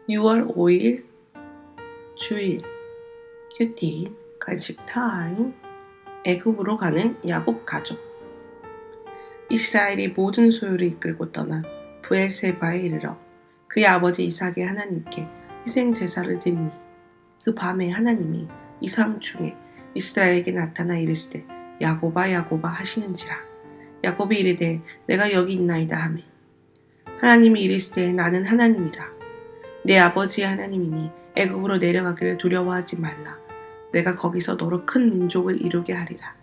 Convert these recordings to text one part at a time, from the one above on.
6월 5일 주일 큐티 간식 타임. 애굽으로 가는 야곱 가족. 이스라엘이 모든 소유를 이끌고 떠나 브엘세바에 이르러 그의 아버지 이삭의 하나님께 희생 제사를 드리니 그 밤에 하나님이 이상 중에 이스라엘에게 나타나 이르시되 야곱아 야곱아 하시는지라. 야곱이 이르되 내가 여기 있나이다 하매 하나님이 이르시되 나는 하나님이라. 내 아버지의 하나님이니 애굽으로 내려가기를 두려워하지 말라. 내가 거기서 너로 큰 민족을 이루게 하리라.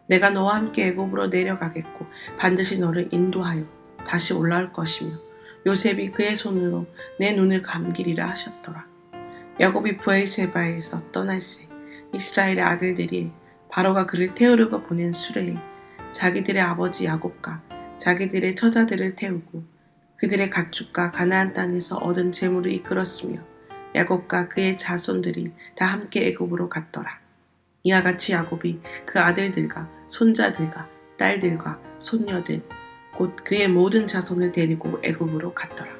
내가 너와 함께 애굽으로 내려가겠고 반드시 너를 인도하여 다시 올라올 것이며 요셉이 그의 손으로 내 눈을 감기리라 하셨더라. 야곱이 브엘세바에서 떠날새 이스라엘의 아들들이 바로가 그를 태우려고 보낸 수레에 자기들의 아버지 야곱과 자기들의 처자들을 태우고 그들의 가축과 가나안 땅에서 얻은 재물을 이끌었으며 야곱과 그의 자손들이 다 함께 애굽으로 갔더라. 이와 같이 야곱이 그 아들들과 손자들과 딸들과 손녀들 곧 그의 모든 자손을 데리고 애굽으로 갔더라.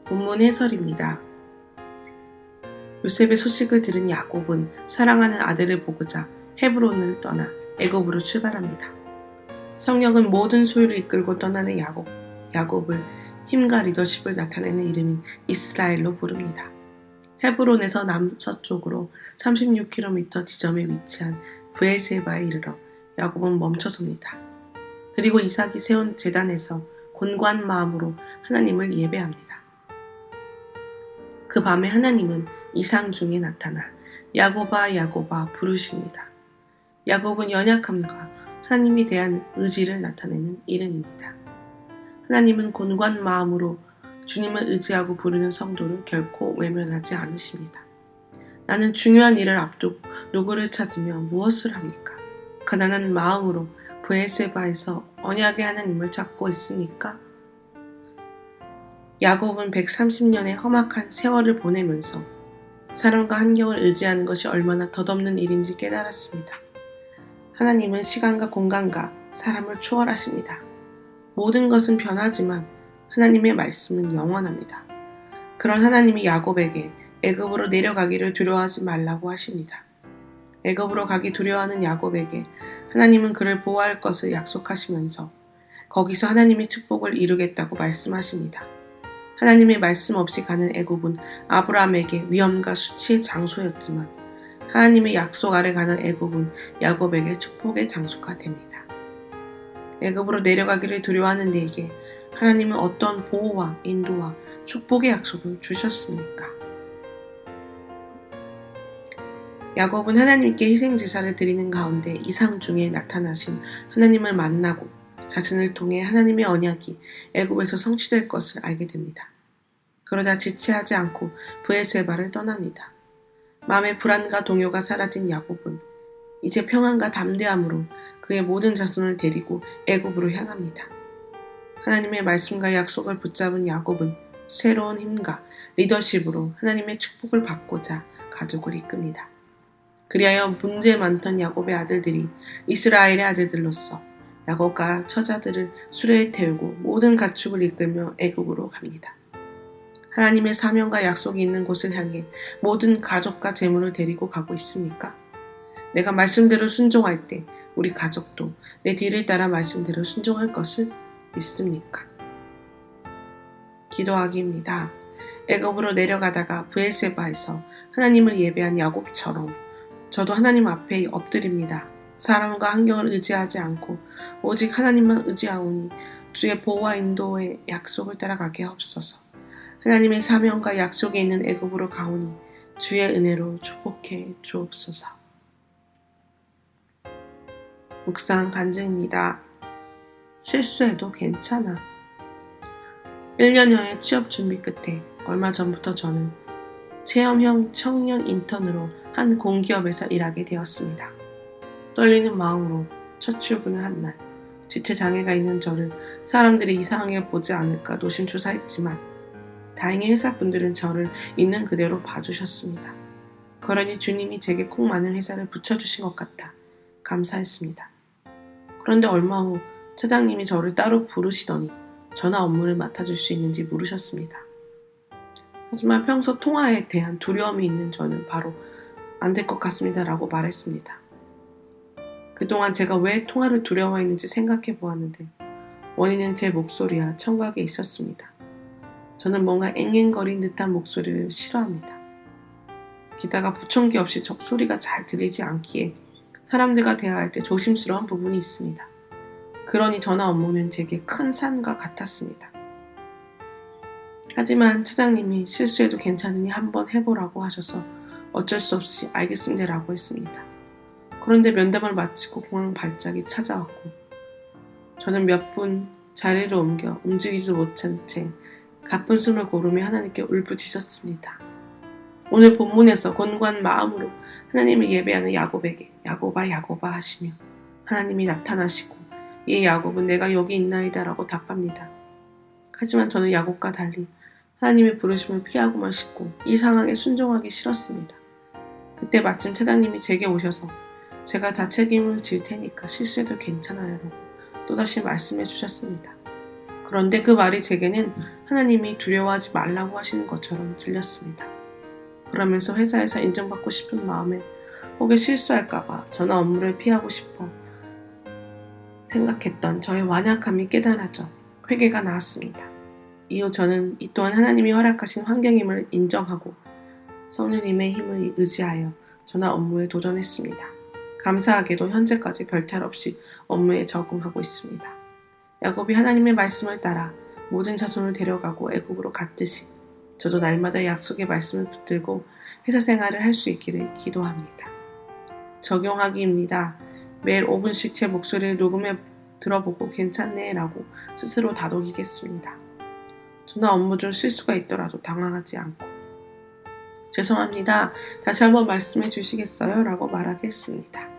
본문 해설입니다. 요셉의 소식을 들은 야곱은 사랑하는 아들을 보고자 헤브론을 떠나 애굽으로 출발합니다. 성경은 모든 소유를 이끌고 떠나는 야곱을 힘과 리더십을 나타내는 이름인 이스라엘로 부릅니다. 헤브론에서 남서쪽으로 36km 지점에 위치한 브엘세바에 이르러 야곱은 멈춰섭니다. 그리고 이삭이 세운 제단에서 곤고한 마음으로 하나님을 예배합니다. 그 밤에 하나님은 이상 중에 나타나 야곱아 야곱아 부르십니다. 야곱은 연약함과 하나님에 대한 의지를 나타내는 이름입니다. 하나님은 곤고한 마음으로 주님을 의지하고 부르는 성도를 결코 외면하지 않으십니다. 나는 중요한 일을 앞두고 누구를 찾으며 무엇을 합니까? 가난한 마음으로 브엘세바에서 언약의 하나님을 찾고 있습니까? 야곱은 130년의 험악한 세월을 보내면서 사람과 환경을 의지하는 것이 얼마나 덧없는 일인지 깨달았습니다. 하나님은 시간과 공간과 사람을 초월하십니다. 모든 것은 변하지만 하나님의 말씀은 영원합니다. 그런 하나님이 야곱에게 애굽으로 내려가기를 두려워하지 말라고 하십니다. 애굽으로 가기 두려워하는 야곱에게 하나님은 그를 보호할 것을 약속하시면서 거기서 하나님의 축복을 이루겠다고 말씀하십니다. 하나님의 말씀 없이 가는 애굽은 아브라함에게 위험과 수치의 장소였지만 하나님의 약속 아래 가는 애굽은 야곱에게 축복의 장소가 됩니다. 애굽으로 내려가기를 두려워하는 내게 하나님은 어떤 보호와 인도와 축복의 약속을 주셨습니까? 야곱은 하나님께 희생제사를 드리는 가운데 이상 중에 나타나신 하나님을 만나고 자신을 통해 하나님의 언약이 애굽에서 성취될 것을 알게 됩니다. 그러다 지체하지 않고 브엘세바를 떠납니다. 마음의 불안과 동요가 사라진 야곱은 이제 평안과 담대함으로 그의 모든 자손을 데리고 애굽으로 향합니다. 하나님의 말씀과 약속을 붙잡은 야곱은 새로운 힘과 리더십으로 하나님의 축복을 받고자 가족을 이끕니다. 그리하여 문제 많던 야곱의 아들들이 이스라엘의 아들들로서 야곱과 처자들을 수레에 태우고 모든 가축을 이끌며 애굽으로 갑니다. 하나님의 사명과 약속이 있는 곳을 향해 모든 가족과 재물을 데리고 가고 있습니까? 내가 말씀대로 순종할 때 우리 가족도 내 뒤를 따라 말씀대로 순종할 것을 믿습니까? 기도하기입니다. 애굽으로 내려가다가 브엘세바에서 하나님을 예배한 야곱처럼 저도 하나님 앞에 엎드립니다. 사람과 환경을 의지하지 않고 오직 하나님만 의지하오니 주의 보호와 인도의 약속을 따라가게 하옵소서. 하나님의 사명과 약속에 있는 애굽으로 가오니 주의 은혜로 축복해 주옵소서. 묵상 간증입니다. 실수해도 괜찮아. 1년여의 취업 준비 끝에 얼마 전부터 저는 체험형 청년 인턴으로 한 공기업에서 일하게 되었습니다. 떨리는 마음으로 첫 출근을 한 날, 지체장애가 있는 저를 사람들이 이상하게 보지 않을까 노심초사했지만 다행히 회사분들은 저를 있는 그대로 봐주셨습니다. 그러니 주님이 제게 꼭 맞는 회사를 붙여주신 것 같아 감사했습니다. 그런데 얼마 후 차장님이 저를 따로 부르시더니 전화 업무를 맡아줄 수 있는지 물으셨습니다. 하지만 평소 통화에 대한 두려움이 있는 저는 바로 안 될 것 같습니다 라고 말했습니다. 그동안 제가 왜 통화를 두려워했는지 생각해 보았는데 원인은 제 목소리와 청각에 있었습니다. 저는 뭔가 앵앵거린 듯한 목소리를 싫어합니다. 게다가 보청기 없이 소리가 잘 들리지 않기에 사람들과 대화할 때 조심스러운 부분이 있습니다. 그러니 전화 업무는 제게 큰 산과 같았습니다. 하지만 차장님이 실수해도 괜찮으니 한번 해보라고 하셔서 어쩔 수 없이 알겠습니다 라고 했습니다. 그런데 면담을 마치고 공항 발작이 찾아왔고 저는 몇 분 자리를 옮겨 움직이지도 못한 채 가쁜 숨을 고르며 하나님께 울부짖었습니다. 오늘 본문에서 곤고한 마음으로 하나님을 예배하는 야곱에게 야곱아 야곱아 하시며 하나님이 나타나시고 이 야곱은 내가 여기 있나이다 라고 답합니다. 하지만 저는 야곱과 달리 하나님의 부르심을 피하고만 싶고 이 상황에 순종하기 싫었습니다. 그때 마침 차장님이 제게 오셔서 제가 다 책임을 질 테니까 실수해도 괜찮아요 라고 또다시 말씀해 주셨습니다. 그런데 그 말이 제게는 하나님이 두려워하지 말라고 하시는 것처럼 들렸습니다. 그러면서 회사에서 인정받고 싶은 마음에 혹여 실수할까봐 전화 업무를 피하고 싶어 생각했던 저의 완약함이 깨달아져 회개가 나왔습니다. 이후 저는 이 또한 하나님이 허락하신 환경임을 인정하고 성령님의 힘을 의지하여 전화 업무에 도전했습니다. 감사하게도 현재까지 별탈 없이 업무에 적응하고 있습니다. 야곱이 하나님의 말씀을 따라 모든 자손을 데려가고 애국으로 갔듯이 저도 날마다 약속의 말씀을 붙들고 회사 생활을 할 수 있기를 기도합니다. 적용하기입니다. 매일 5분씩 제 목소리를 녹음해 들어보고 괜찮네 라고 스스로 다독이겠습니다. 전화 업무 중 실수가 있더라도 당황하지 않고 죄송합니다. 다시 한번 말씀해 주시겠어요? 라고 말하겠습니다.